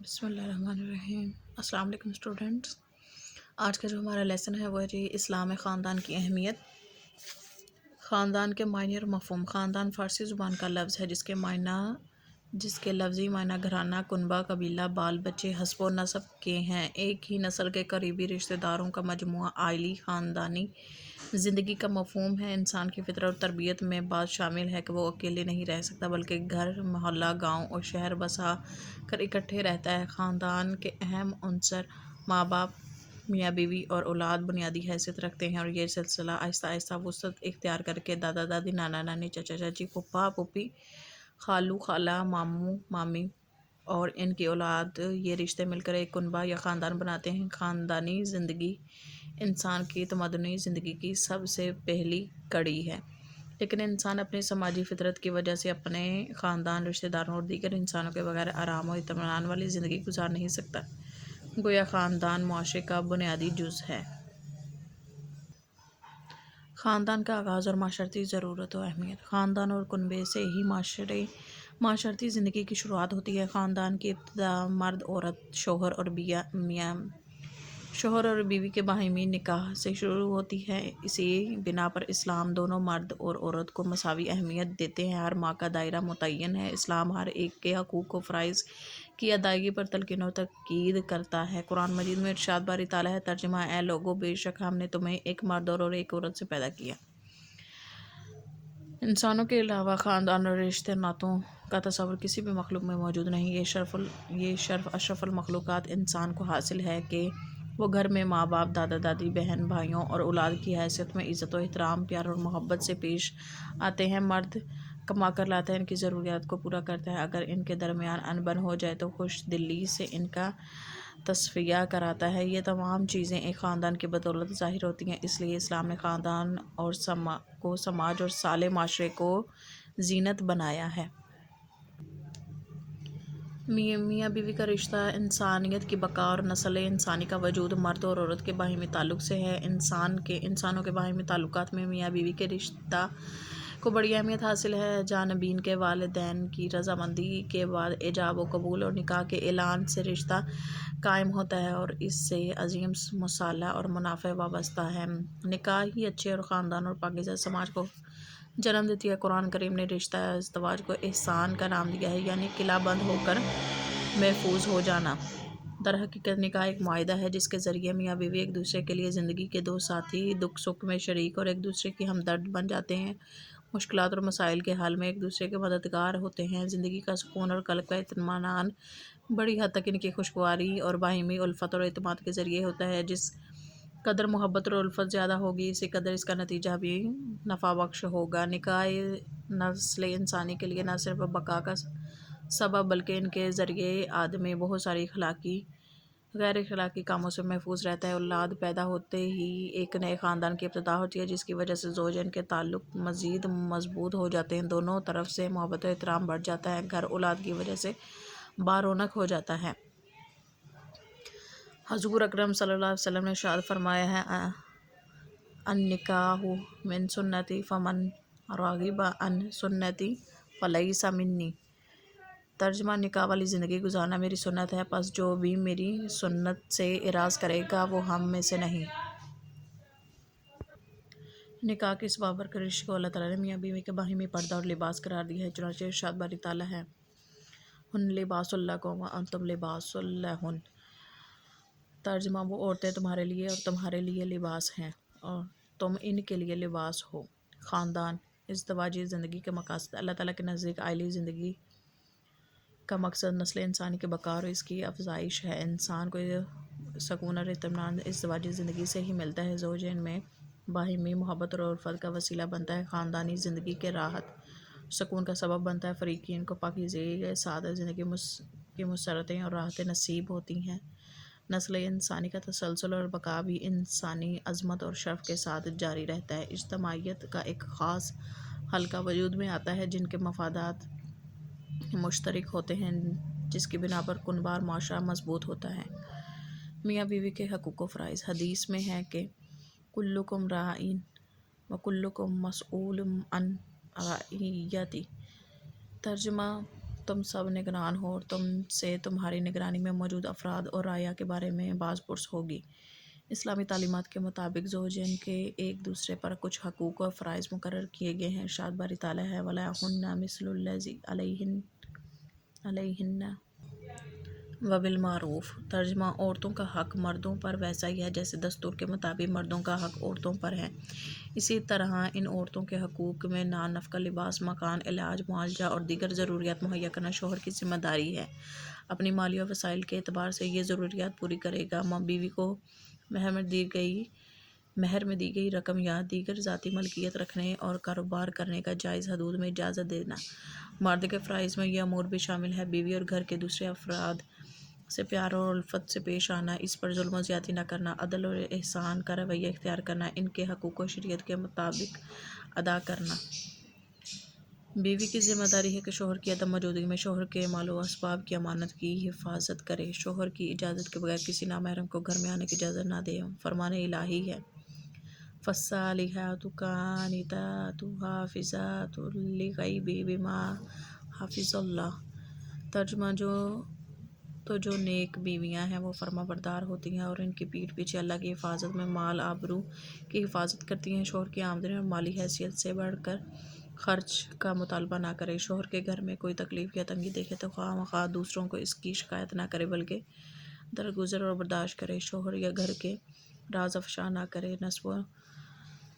بسم اللہ الرحمن الرحیم۔ السلام علیکم اسٹوڈنٹس۔ آج کا جو ہمارا لیسن ہے وہ ہے جی اسلام خاندان کی اہمیت۔ خاندان کے معنی اور مفہوم۔ خاندان فارسی زبان کا لفظ ہے جس کے لفظی معنی گھرانہ، کنبہ، قبیلہ، بال بچے، حسب و نسب کے ہیں۔ ایک ہی نسل کے قریبی رشتہ داروں کا مجموعہ۔ عائلی خاندانی زندگی کا مفہوم ہے انسان کی فطرت اور تربیت میں بات شامل ہے کہ وہ اکیلے نہیں رہ سکتا بلکہ گھر، محلہ، گاؤں اور شہر بسا کر اکٹھے رہتا ہے۔ خاندان کے اہم عنصر ماں باپ، میاں بیوی اور اولاد بنیادی حیثیت رکھتے ہیں، اور یہ سلسلہ آہستہ آہستہ وسعت اختیار کر کے دادا دادی، نانا نانی، چچا چاچی، پھپھا پھوپھی، خالو خالہ، ماموں مامی اور ان کی اولاد، یہ رشتے مل کر ایک کنبہ یا خاندان بناتے ہیں۔ خاندانی زندگی انسان کی تمدنی زندگی کی سب سے پہلی کڑی ہے، لیکن انسان اپنی سماجی فطرت کی وجہ سے اپنے خاندان، رشتہ داروں اور دیگر انسانوں کے بغیر آرام و اطمینان والی زندگی گزار نہیں سکتا۔ گویا خاندان معاشرے کا بنیادی جز ہے۔ خاندان کا آغاز اور معاشرتی ضرورت و اہمیت۔ خاندان اور کنبے سے ہی معاشرتی زندگی کی شروعات ہوتی ہے۔ خاندان کی ابتدا مرد، عورت، شوہر اور بیوی کے باہمی نکاح سے شروع ہوتی ہے۔ اسی بنا پر اسلام دونوں مرد اور عورت کو مساوی اہمیت دیتے ہیں۔ ہر ماں کا دائرہ متعین ہے۔ اسلام ہر ایک کے حقوق و فرائض کی ادائیگی پر تلقین و تاکید کرتا ہے۔ قرآن مجید میں ارشاد باری تعالیٰ ہے، ترجمہ: اے لوگو، بے شک ہم نے تمہیں ایک مرد اور ایک عورت سے پیدا کیا۔ انسانوں کے علاوہ خاندان اور رشتے ناتوں کا تصور کسی بھی مخلوق میں موجود نہیں۔ یہ شرف اشرف المخلوقات انسان کو حاصل ہے کہ وہ گھر میں ماں باپ، دادا دادی، بہن بھائیوں اور اولاد کی حیثیت میں عزت و احترام، پیار اور محبت سے پیش آتے ہیں۔ مرد کما کر لاتا ہے، ان کی ضروریات کو پورا کرتا ہے، اگر ان کے درمیان انبن ہو جائے تو خوش دلی سے ان کا تصفیہ کراتا ہے۔ یہ تمام چیزیں ایک خاندان کی بدولت ظاہر ہوتی ہیں۔ اس لیے اسلام نے خاندان کو سماج اور صالح معاشرے کو زینت بنایا ہے۔ میاں بیوی کا رشتہ انسانیت کی بقا اور نسل انسانی کا وجود مرد اور عورت کے باہمی تعلق سے ہے۔ انسانوں کے باہمی تعلقات میں میاں بیوی کے رشتہ کو بڑی اہمیت حاصل ہے۔ جانبین کے والدین کی رضامندی کے بعد ایجاب و قبول اور نکاح کے اعلان سے رشتہ قائم ہوتا ہے، اور اس سے عظیم مصالحہ اور منافع وابستہ ہے۔ نکاح ہی اچھے اور خاندان اور پاکیزہ سماج کو جنم دیتی ہے۔ قرآن کریم نے رشتہ ازدواج کو احسان کا نام دیا ہے، یعنی قلعہ بند ہو کر محفوظ ہو جانا۔ در حقیقت نکاح ایک معاہدہ ہے جس کے ذریعے میاں بیوی ایک دوسرے کے لیے زندگی کے دو ساتھی، دکھ سکھ میں شریک اور ایک دوسرے کے ہمدرد بن جاتے ہیں۔ مشکلات اور مسائل کے حل میں ایک دوسرے کے مددگار ہوتے ہیں۔ زندگی کا سکون اور قلب کا اطمینان بڑی حد تک ان کی خوشگواری اور باہمی الفت اور اعتماد کے ذریعے ہوتا ہے۔ جس قدر محبت اور الفت زیادہ ہوگی، اسی قدر اس کا نتیجہ بھی نفع بخش ہوگا۔ نکاح نسل انسانی کے لیے نہ صرف بقا کا سبب بلکہ ان کے ذریعے آدمی بہت ساری غیر اخلاقی کاموں سے محفوظ رہتا ہے۔ اولاد پیدا ہوتے ہی ایک نئے خاندان کی ابتدا ہوتی ہے، جس کی وجہ سے زوجین کے تعلق مزید مضبوط ہو جاتے ہیں۔ دونوں طرف سے محبت و احترام بڑھ جاتا ہے۔ گھر اولاد کی وجہ سے بارونق ہو جاتا ہے۔ حضور اکرم صلی اللہ علیہ وسلم نے ارشاد فرمایا ہے، النکاح من سنتی فمن رغب عن سنتی فلیس منی۔ ترجمہ: نکاح والی زندگی گزارنا میری سنت ہے، پس جو بھی میری سنت سے اعراض کرے گا وہ ہم میں سے نہیں۔ نکاح کے اس بابرکت رشتے کو اللہ تعالیٰ نے میاں بیوی کے باہمی پردہ اور لباس قرار دیا ہے، چنانچہ ارشاد باری تعالیٰ ہے، ہن لباس لکم وانتم لباس لہن۔ ترجمہ: وہ عورتیں تمہارے لیے اور تمہارے لیے لباس ہیں، اور تم ان کے لیے لباس ہو۔ خاندان ازدواجی زندگی کے مقاصد۔ اللہ تعالیٰ کے نزدیک عائلی زندگی کا مقصد نسل انسانی کی بقا اور اس کی افزائش ہے۔ انسان کو سکون اور اطمینان ازدواجی زندگی سے ہی ملتا ہے۔ زوجین میں باہمی محبت اور الفت کا وسیلہ بنتا ہے، خاندانی زندگی کے راحت سکون کا سبب بنتا ہے۔ فریقین کو پاکیزگی، سعادت، زندگی کی مسرتیں اور راحتیں نصیب ہوتی ہیں۔ نسل انسانی کا تسلسل اور بقا بھی انسانی عظمت اور شرف کے ساتھ جاری رہتا ہے۔ اجتماعیت کا ایک خاص حلقہ وجود میں آتا ہے جن کے مفادات مشترک ہوتے ہیں، جس کی بنا پر کنبہ اور معاشرہ مضبوط ہوتا ہے۔ میاں بیوی کے حقوق و فرائض۔ حدیث میں ہے کہ کلکم راع وکلکم مسئول عن رعیتہ۔ ترجمہ: تم سب نگران ہو اور تم سے تمہاری نگرانی میں موجود افراد اور رعایا کے بارے میں باز پرس ہوگی۔ اسلامی تعلیمات کے مطابق زوجین کے ایک دوسرے پر کچھ حقوق اور فرائض مقرر کیے گئے ہیں۔ ارشاد باری تعالیٰ ہے وَلَهُنَّ مِثْلُ الَّذِي عَلَيْهِنَّ وَبِالْمَعْرُوفِ۔ ترجمہ: عورتوں کا حق مردوں پر ویسا ہی ہے جیسے دستور کے مطابق مردوں کا حق عورتوں پر ہے۔ اسی طرح ان عورتوں کے حقوق میں نان نفقہ، لباس، مکان، علاج، معالجہ اور دیگر ضروریات مہیا کرنا شوہر کی ذمہ داری ہے۔ اپنی مالی اور وسائل کے اعتبار سے یہ ضروریات پوری کرے گا۔ بیوی کو مہر میں دی گئی رقم یا دیگر ذاتی ملکیت رکھنے اور کاروبار کرنے کا جائز حدود میں اجازت دینا۔ مرد کے فرائض میں یہ امور بھی شامل ہیں: بیوی اور گھر کے دوسرے افراد سے پیار اور الفت سے پیش آنا، اس پر ظلم و زیادتی نہ کرنا، عدل اور احسان کا رویہ اختیار کرنا، ان کے حقوق کو شریعت کے مطابق ادا کرنا۔ بیوی کی ذمہ داری ہے کہ شوہر کی عدم موجودگی میں شوہر کے مال و اسباب کی امانت کی حفاظت کرے۔ شوہر کی اجازت کے بغیر کسی نامحرم کو گھر میں آنے کی اجازت نہ دے۔ فرمان الہی ہے فَالصَّالِحَاتُ قَانِتَاتٌ حَافِظَاتٌ لِلْغَیْبِ بِمَا حَفِظَ اللَّهُ۔ ترجمہ: جو نیک بیویاں ہیں وہ فرما بردار ہوتی ہیں اور ان کی پیٹھ پیچھے اللہ کی حفاظت میں مال آبرو کی حفاظت کرتی ہیں۔ شوہر کی آمدنی اور مالی حیثیت سے بڑھ کر خرچ کا مطالبہ نہ کرے۔ شوہر کے گھر میں کوئی تکلیف یا تنگی دیکھے تو خواہ مخواہ دوسروں کو اس کی شکایت نہ کرے بلکہ درگزر اور برداشت کرے۔ شوہر یا گھر کے راز افشا نہ کرے۔ نسب و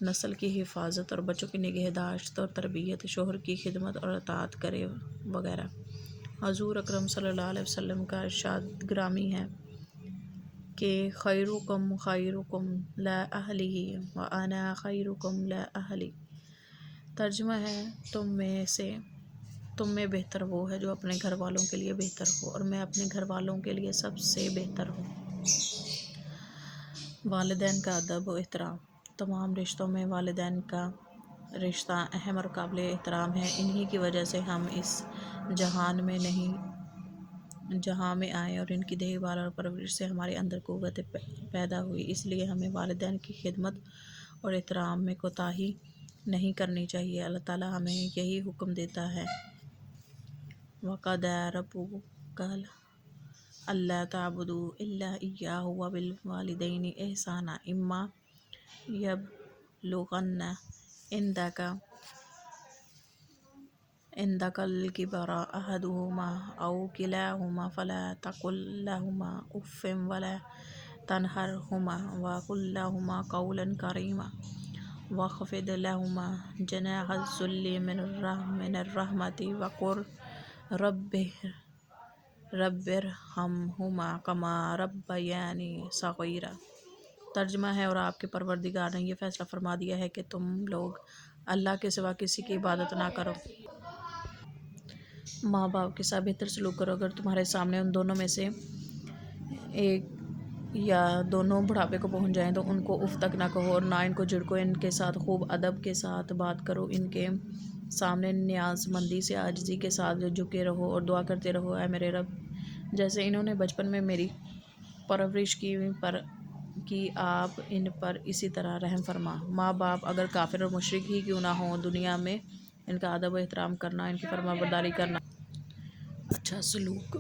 نسل کی حفاظت اور بچوں کی نگہداشت اور تربیت، شوہر کی خدمت اور اطاعت کرے وغیرہ۔ حضور اکرم صلی اللہ علیہ وسلم کا ارشاد گرامی ہے کہ خیرکم خیرکم لأہلہ وأنا خیرکم لأہلی۔ ترجمہ ہے: تم میں بہتر وہ ہے جو اپنے گھر والوں کے لیے بہتر ہو اور میں اپنے گھر والوں کے لیے سب سے بہتر ہوں۔ والدین کا ادب و احترام۔ تمام رشتوں میں والدین کا رشتہ اہم اور قابل احترام ہے۔ انہی کی وجہ سے ہم اس جہاں میں آئے اور ان کی دیکھ بھال اور پرورش سے ہمارے اندر قوت پیدا ہوئی۔ اس لیے ہمیں والدین کی خدمت اور احترام میں کوتاہی نہیں کرنی چاہیے۔ اللہ تعالیٰ ہمیں یہی حکم دیتا ہے وَقَضَىٰ رَبُّكَ أَلَّا تَعْبُدُوا إِلَّا إِيَّاهُ وَبِالْوَالِدَيْنِ إِحْسَانًا إِمَّا يَبْلُغَنَّ عندك الكبر أحدهما أو كلاهما فلا تقل لهما أف ولا تنهرهما وقل لهما قولا كريما واخفض لهما جناح الذل من الرحمة وقل رب ارحمهما كما ربياني صغيرا۔ ترجمہ ہے: اور آپ کے پروردگار نے یہ فیصلہ فرما دیا ہے کہ تم لوگ اللہ کے سوا کسی کی عبادت نہ کرو۔ ماں باپ کے ساتھ بہتر سلوک کرو۔ اگر تمہارے سامنے ان دونوں میں سے ایک یا دونوں بڑھاپے کو پہنچ جائیں تو ان کو اف تک نہ کہو اور نہ ان کو جھڑکو۔ ان کے ساتھ خوب ادب کے ساتھ بات کرو۔ ان کے سامنے نیاز مندی سے عاجزی کے ساتھ جھکے رہو اور دعا کرتے رہو: اے میرے رب، جیسے انہوں نے بچپن میں میری پرورش کی آپ ان پر اسی طرح رحم فرما۔ ماں باپ اگر کافر اور مشرک ہی کیوں نہ ہوں، دنیا میں ان کا ادب و احترام کرنا، ان کی فرما برداری کرنا، اچھا سلوک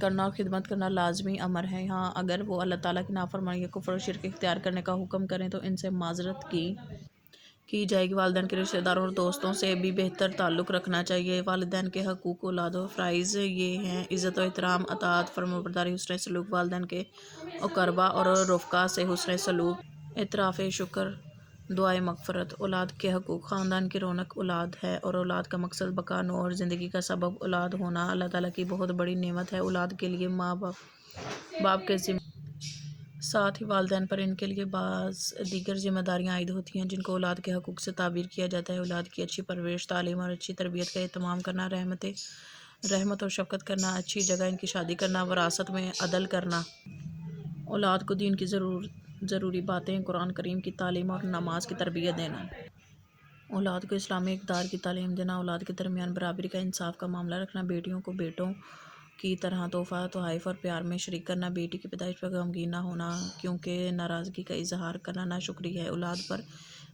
کرنا اور خدمت کرنا لازمی امر ہے۔ ہاں، اگر وہ اللہ تعالیٰ کی نافرمانی یا کفر و شرک اختیار کرنے کا حکم کریں تو ان سے معذرت کی جائے گی۔ والدین کے رشتہ داروں اور دوستوں سے بھی بہتر تعلق رکھنا چاہیے۔ والدین کے حقوق، اولاد و فرائض یہ ہیں: عزت و احترام، اطاعت، فرمانبرداری، حسن سلوک، والدین کے اقربا اور رفقا سے حسن سلوک، اعتراف شکر، دعائے مغفرت۔ اولاد کے حقوق: خاندان کی رونق اولاد ہے اور اولاد کا مقصد بقا، نوع اور زندگی کا سبب اولاد ہونا اللہ تعالیٰ کی بہت بڑی نعمت ہے۔ اولاد کے لیے ماں باپ کے ذمہ ساتھ ہی والدین پر ان کے لیے بعض دیگر ذمہ داریاں عائد ہوتی ہیں جن کو اولاد کے حقوق سے تعبیر کیا جاتا ہے۔ اولاد کی اچھی پرورش، تعلیم اور اچھی تربیت کا اہتمام کرنا، رحمت اور شفقت کرنا، اچھی جگہ ان کی شادی کرنا، وراثت میں عدل کرنا، اولاد کو دین کی ضروری باتیں، قرآن کریم کی تعلیم اور نماز کی تربیت دینا، اولاد کو اسلامی اقدار کی تعلیم دینا، اولاد کے درمیان برابری کا انصاف کا معاملہ رکھنا، بیٹیوں کو بیٹوں کی طرح تحفہ، تحائف اور پیار میں شریک کرنا، بیٹی کی پیدائش پر غمگین نہ ہونا کیونکہ ناراضگی کا اظہار کرنا ناشکری ہے، اولاد پر